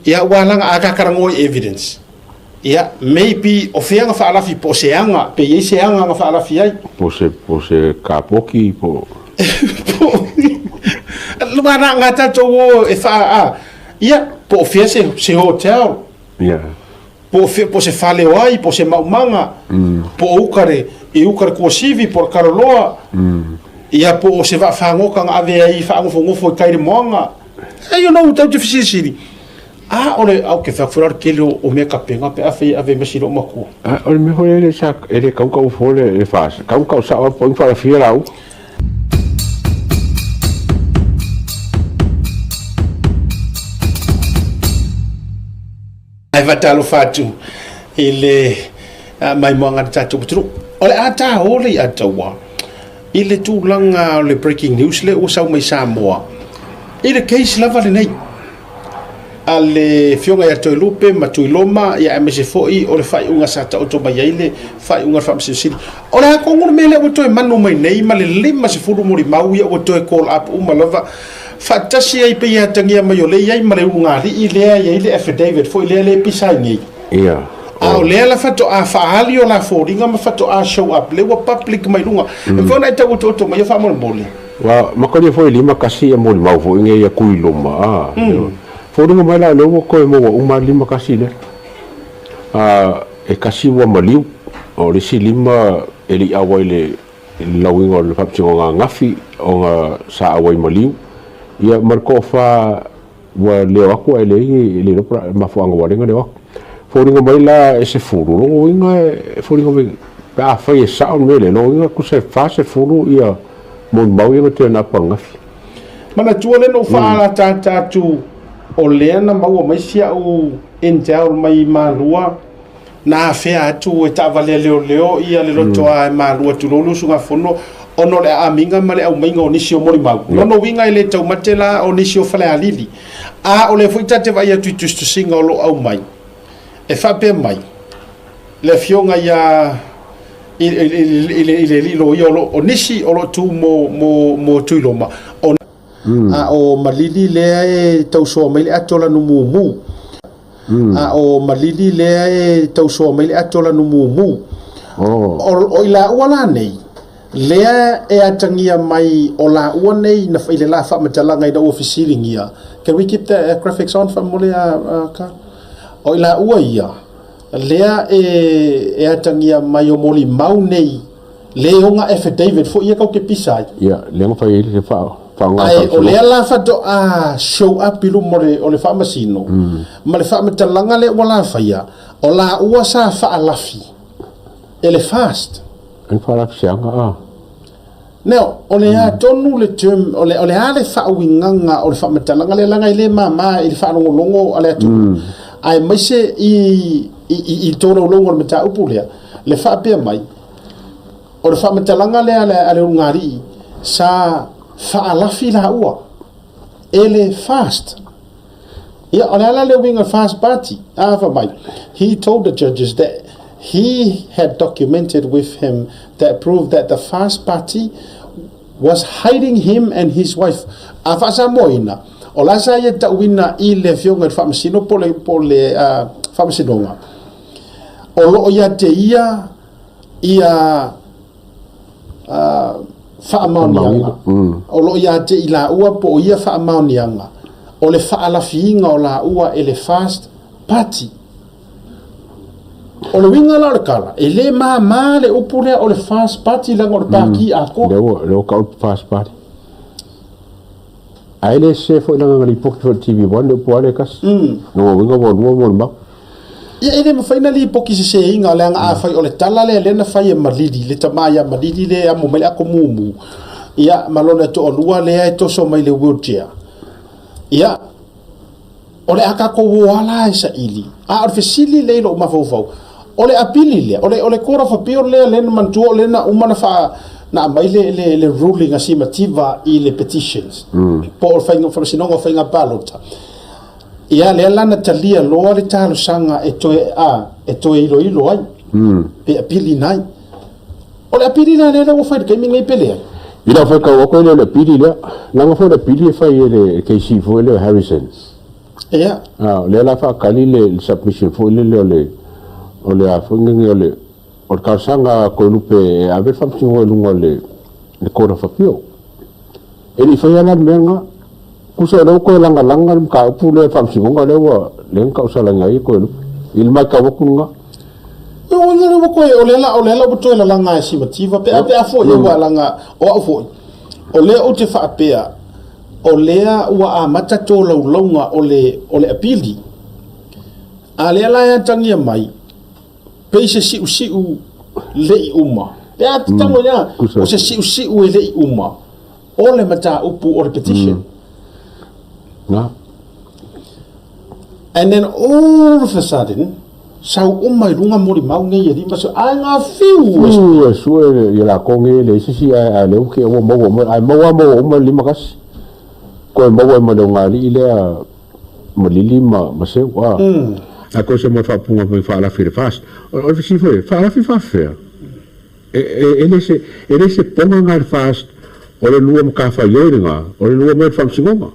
ia walanga aka karango evidence ia maybe o feanga fa ala fi poseanga pe ye seanga nga fa ala fi ai pose kapoki po lumana ngata to e fa ia po fia se hotel ia po se fale wai po se maumanga po ukare ko sivi por karoloa ia po se va fangoka nga ave ai fa ngofo kai de monga you know tau te fisiri ole au ke fa furar kele o me kapenga pe ave masiro maku ole me hole le sak ele kau fole e fa kau sa po fa fia lau ai vatalo fatu ile mai monga tatu tru ole ata ole atawa ile tu langa le breaking news le usau mai Samoa ile case lava le nei ale fionga ya to lupe matui loma ya MSFoi ole fai unga sata auto baile fai unga fam sisi ole ko ngur mele o to manu mai nei male lima se furu muri mau ya o to call up uma lava fatasi ai pe ya tangia mai ole ya male unga ri ile ya ile affidavit foi le pisai ni ia au le la fato a faali o la foringa ma fato a show up le wa public mai lunga e fona ita to mai fa mo mole wa makoni foi lima kasi e mo mau foi nge ya kuiloma foringa mai la lo ko mo uma lima kasi le e kasi wa maliu o le si lima eli awaile lawingo le fapsingo ngafi o sa awai maliu ia marko fa wa le aku ele le no ma fuanga wa renga le wa foringa mai la ese furu lo inga foringa mai pa fa ye sa on mele lo inga ku se fa se furu ia mon mau inga te na panga mana tuole no fa la ta tu o lena mau mai sia o entel mai malua na fe atu e ta vale leo ia le loto a malua tu lo sunga fono ono le aminga male au mainga o nisio mori mau no winga ile tau matela o nisio fale alili o le fuita te vai atu tu singa o lo au mai e fa pe mai le fionga ia ile lo yo o nisi o lo tu mo tu lo ma o malili le e tau so mai le atola no mumu o malili le e tau so mai le atola no mumu o ila wala nei lea e atangia mai o la ua nei na whaile la whamatalanga i na ofisiringia. Can we keep the graphics on from mole ka? O i la ua ia, lea e atangia mai o moli mau nei, leonga affidavit fo ia kau ke pisai. Ia, leonga whai le whao. Ai, o lea la whato show up ilu mole o le whamasino. Ma le whamatalanga le ua la whaia, o la ua sa whaalafi. E le fast. Ai whaalafi seanga Now, o le a tonu le term, o le a le whaawinganga o le whamatalanga le langa i le mama i le whaanongolongo a le atu. Ai maise i tōna ulongo le mata upu lea, le whaapea mai, o le whamatalanga le a le ungari sa whaalafi la ua, e le fast. Ia, o le ala le winga fast party, mai. He told the judges that he had documented with him that proved that the fast party was hiding him and his wife. Afasa moina. O la sa ia tauina i le fionga whamasino pole whamasinonga. O lo ia te ia whaamaunianga. O lo ia te i la ua po ia whaamaunianga. O le whaalafiinga o la ua e le fast party. O le winga la kala, e le ma le upure o le fast party la ngor paki ako. Le ka fast party. Ai le se fo la ngali poki fo TV1 le po ale kas. No winga mo ma. Ia ele ma finally poki se inga le nga afai o le tala le na fai malidi le tamaya malidi le amo mai ako mumu. Ia malona to olua le ai to so mai le wheelchair. Ia ole aka ko wala sa ili. O fesili le lo mafofo. Ole apili le, ole kora fa pio le mantuo le na umana fa na mai le ruling asimativa i le petitions. Po fa inga fa sinonga fa inga balota. Ia le lana talia loa le talo sanga e toe ilo ai. Pe apili nai. Ole apili na le wo fa ke mi ngai pele. Ila fa ka wo ko le apili le, na ngo fa le apili fa le KC fo le Harrison. ia le la fa kali le submission fo le a fo ngi le o ka sanga ko lupe a ver fa singo lungo le ko fa pio ele fa yana menga ku so lo ko langa ka pu le fa singo le wa le ka usala ngai ko il ma ka wakunga o le ko o le la buto la langa si motiva pe a fo ye wa langa o fo o le o te fa pe o lea ua a mata tō laulonga o le apili. A lea la ya tangia mai, pe se siu lei uma. Pe a tango ya, o se siu e lei uma. O le mata upu o repetition. And then all of a sudden, sau umai runga mori mau ngai yedi maso a ngā whiu. Sue la konge le sisi a leu ke o mo ai mo lima kasi. Ko mo mo nga li le mo lima ma se wa a ko se mo fa punga pe fa la fire fast o si foi fa la fa fer ele se ponga ngar fast o le luam ka fa yoringa o le luam me fa singonga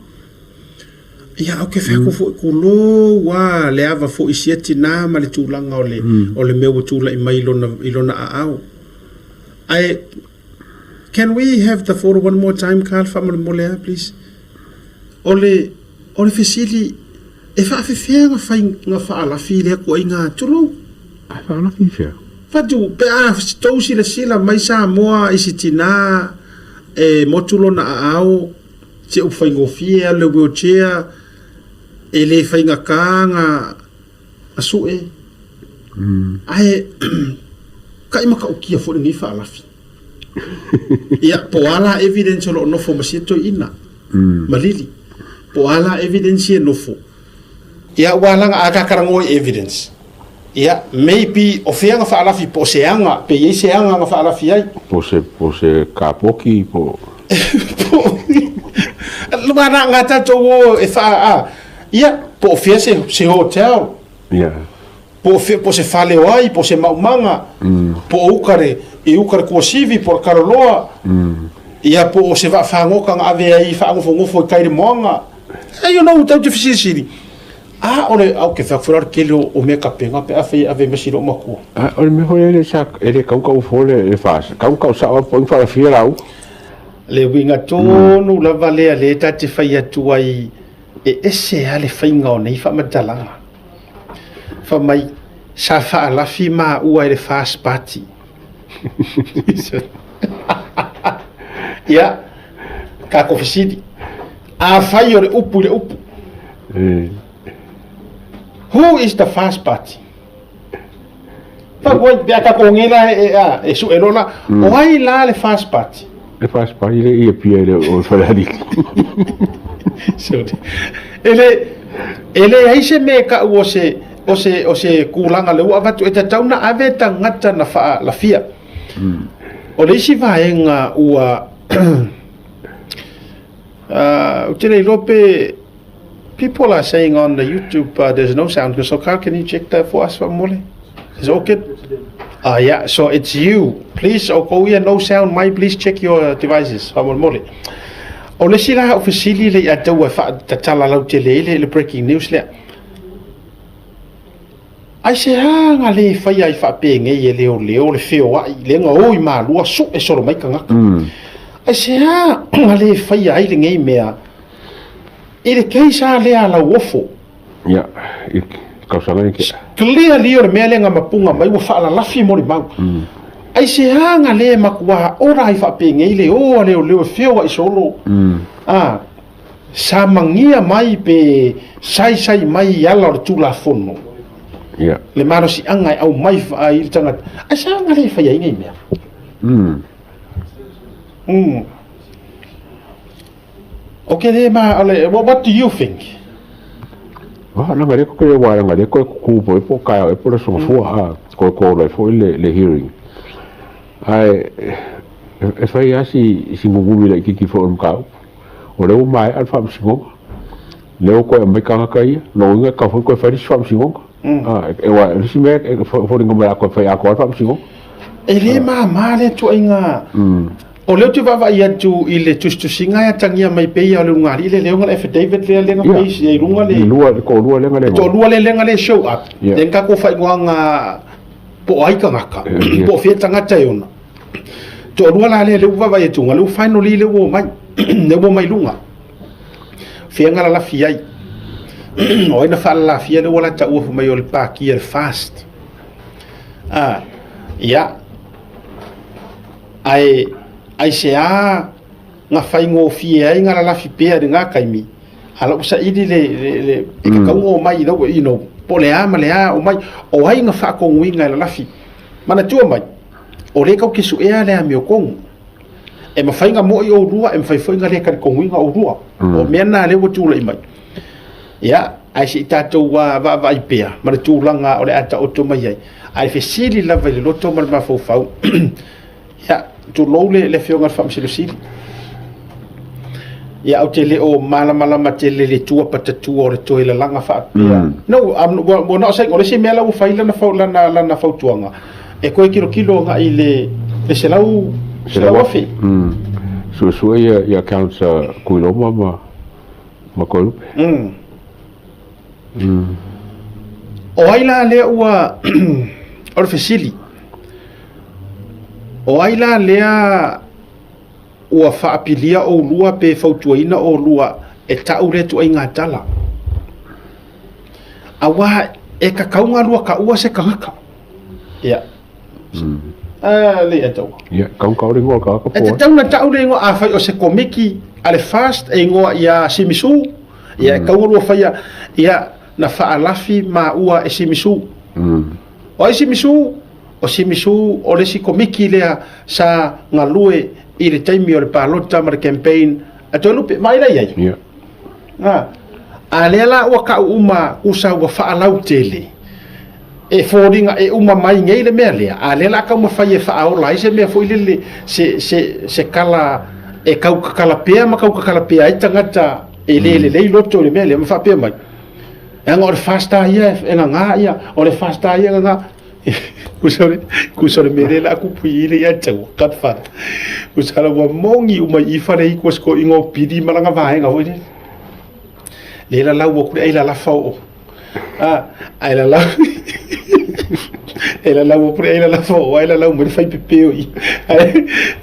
ia o ke fa ko fo ku lo wa le ava fo isieti na ma le tulanga o le meu tula I mai ilona a au can we have the photo one more time Carl fa mo le please ole fesili e fa nga fa nga fa la file ko inga tulo fa la file fa tu pe a sto sila mai sa moa isitina e motulo na au se u fa ngo fie le wheelchair e le fa nga kanga asu e ai kai maka o kia fo ni fa la fi ia po ala evidence lo no fo masito ina malili po ala evidence no fo ia wala nga karango evidence ia maybe o fianga fa ala fi po seanga pe ye seanga nga fa ala fi ai po se kapoki po lumana nga ta to e fa ia po fia se hotel ia po se fale wai po se maumanga po ukare ko sivi por karoloa ia po se va fangoka nga ave ai fa ngofo kai monga you know tau te fisiri ole au ke fa furar ke o me ka penga pe ave me siro mako ole me hole le sak ele ka fole e fas ka sa po fa fira au le winga tonu la vale le ta te fa tu ai e ese ale fainga o nei fa madalanga fa mai sa fa la fi ma ua le fast party ia ka ko fisidi a fai ore upu who is the fast party pa ko be ka ko ngela e su elola o ai la le fast party le e piede o falari so ele ai se me ka o se kulanga le wa vatu e tauna ave tangata na fa la fia o le si vaenga ua people are saying on the YouTube there's no sound. So Carl, can you check that for us, Mole? Is it okay? Yeah, so it's you. Please, no sound. Please check your devices, Mole. O le sila officially le atawa fa tatala lau te le breaking news le. Ai se hanga le fai ai fa penge ye leo le feo ai le nga oi malua su e soro mai kanga. Ai se hanga le fai ai le ngai mea. Ele keisa le ala wofo. Ya, ka sanga ke. Clear le mea le nga mapunga mai wo fa la lafi mo le mau. Ai se hanga le makua ora ai fa penge ile o le feo ai solo. Sa mangia mai pe sai mai ala o tula fono. Yeah. Le maro si angai au mai fa ai tanga. Ai sa nga le fa ia ngai mea. Okay, what do you think? Ngare ko ke wa ngare ko ku po ka e po so fu ko le hearing. Ai e fa ia si ngugu le ki fo ka. O le mai al fam singo. Le ko me ka kai, no nga ka fo ko fa fam singo. E wa si me fo ngo ma ko fa ko fam singo. E le ma le tu inga. o leo te vava ia tu i le tustusinga ia tangia mai pe ia o le ngari le leo ngale affidavit le lenga pe i runga le lua lenga le to lua le lenga le show up den ka ko fai ngoanga po ai ka ngaka po fie tanga tai ona to lua la le vava ia tu ngale finally le wo mai le wo mai lunga fie ngala la fie ai o ina fa la fie le wala ta u mai o le pa ki el fast ia ai se a nga fai ngo fie ai nga la fi pe nga kaimi ala usa idi le ka ngo mai no ino pole ama le a o mai o ai nga fa ko winga la fi mana tu mai o le ka ki su e ale a mi o kong e ma fai nga mo i o rua e ma fai nga le ka ko winga o rua o mena le wo tu le mai ya ai si tato wa va i pe mana tu langa o le ata o to mai ai fe sili la va le loto ma fo fau ya tu lo le fionga fam silusili ya au tele o mala matele le tua patatu o le toile langa fa no am bo no sai o le si mela u faila na fa la fa tuanga e ko kilo nga ile se lau fe so ya council ku lo ma ko o aila le ua o fesili o aila lea ua whaapilia o lua pe fautuaina o lua e tau le tu ai ngā tala a wā e ka kaunga lua ka ua se kangaka ia le e tau kaunga ringo ka e te tau na tau ringo a whai o se komiki ale fast e ngoa ia simisu ia kaunga lua whaia ia na whaalafi ma ua e simisu o e simisu o simisu o le si komiki lea sa ngalue i le taimi o le palota ma le campaign a toi lupe mai la iai a lea la ua ka uma usa ua whaalau tele e fōringa e uma mai ngei le mea lea a lea la ka uma whai e whaaola i se mea fo ilele se kala e kauka kalapea ma kauka kalapea i tangata e le loto le mea lea ma whapea mai e nga o le fasta ia e nga ia o le fasta ia nga kusore mere la ku puile ya tau kat fa kusala wa mongi uma i fare i ko ingo pidi malanga va nga woi le la wo ku ai la fa o ai la ela la wo pre ela la fa o ela la mo fai pepe o i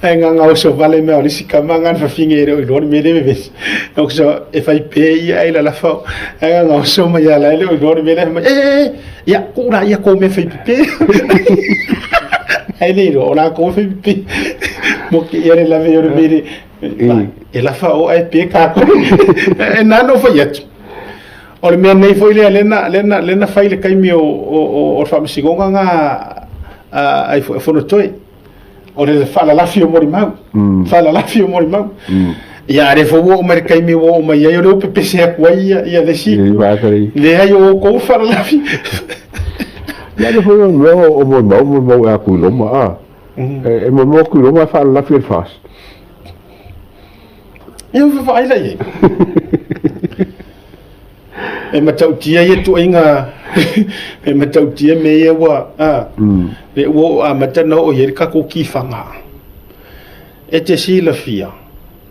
ai nga o so vale me o si kamanga fa fingere o lo me deve ves o so e fai pe i ai la fa ai nga o so ma ya la o lo me le ya kura ya ko me fai pepe ai le ro la ko fai pepe mo ki ia la ve o me e la fa o ai pe ka ko e nano fa ya o le mea nei foi lena fai le kaimi o whamasigonga ngā ai whono toi o le whalalafi o mori mau whalalafi o mori mau ia re fo o mai kaimi o mai ai o le upe pese a kuai ia desi le ai o kou whalalafi ia le foi o mori mau a kuiloma e mo kuiloma whalalafi e fast ia whaaila iei e matautia ia tu inga e matautia me ia wa le wo a matana o ia ka ko kifanga e te sila fia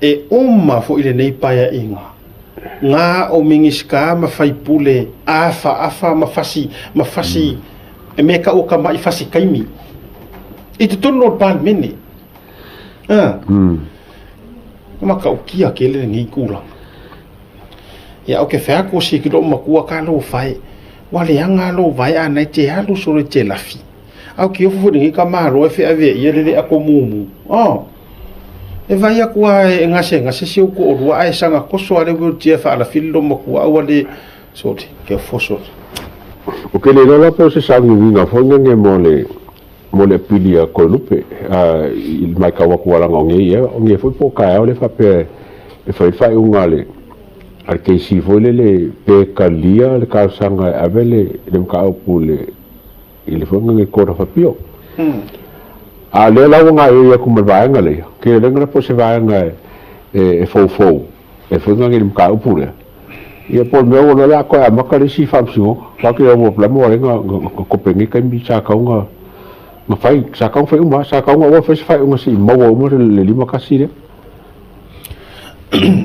e umma fo ile nei paia inga nga o mingiska ma fai pule afa ma fasi e me ka o ka mai fasi kaimi e te tono pal mini ma ka o kia kele ngi kula ya o ke fa ko si ki do makua ka lo fai wale anga lo vai ana te halu so te lafi au ki fu ni ka ma ro fe ave ye le a ko mumu e vai a kwa e ngase si ko ro ai sanga ko so ale wo te fa la filo makua wale so te ke fo so o ke le la po se sa ni nga fo nge mo le pilia ko lupe il mai ka wa ko la ngi ya o nge fo po ka o le fa pe e fai ungale al que si vuole le pecalia le calzanga avele le cao pule il fonga nge kora fapio a le la nga ia kuma vaanga le ke le nga po se vaanga e fo e fonga nge cao pule ia por me ona la ko a makale si fapsio pa ke o plamo nga ko pengi ka mi sa ka nga mafai sa kau fai uma sa kau wa fai uma si mau uma le lima kasi le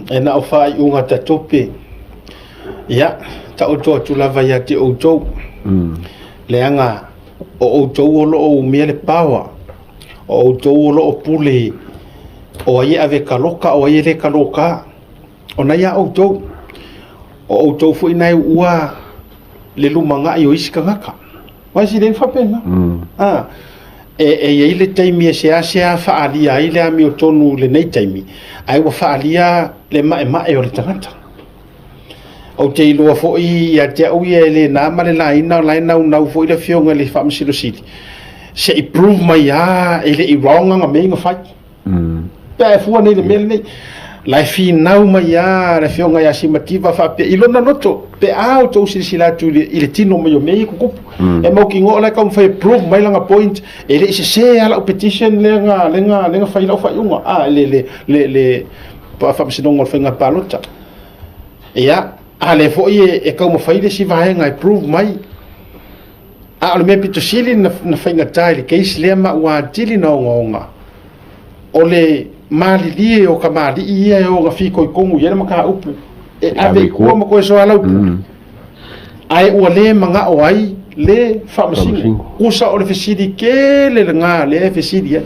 e na o fai unga ta tope ya ta o to tu lava ya te o to le anga o to o lo o me le pawa o to o lo o pule o ai ave kaloka o ai le kaloka o na ya o to fu inai ua le lumanga i o isi kangaka wai si le whapena e le taimi e sea whaalia ai le ami o tonu le nei taimi ai wa whaalia le mae o le tangata o te ilua fo i a te au e le nā male la ina o la ina unau fo i le fionga le whaamisilo sili se i prove mai a e le i wronganga me inga whai pe fua nei le mele nei lai fi nau mai a le fionga ya si mativa fa pe ilona noto pe au to sila tu ile tino mai o mei ku e mo ki ngola ka fa prove mai langa point e le se ala petition lenga fa ila fa unga a le pa fa se ngol fa nga palota ya ale fo e ka mo fa ile si va nga prove mai a le me pito sili na fa nga tai le case le ma wa tili no ngonga ole mali lie o ka mali ia o ga fiko i kongu ia maka upu e ave ko mo ko so ala upu ai o le manga o ai le fa masinga usa o le fesidi ke le nga le fesidi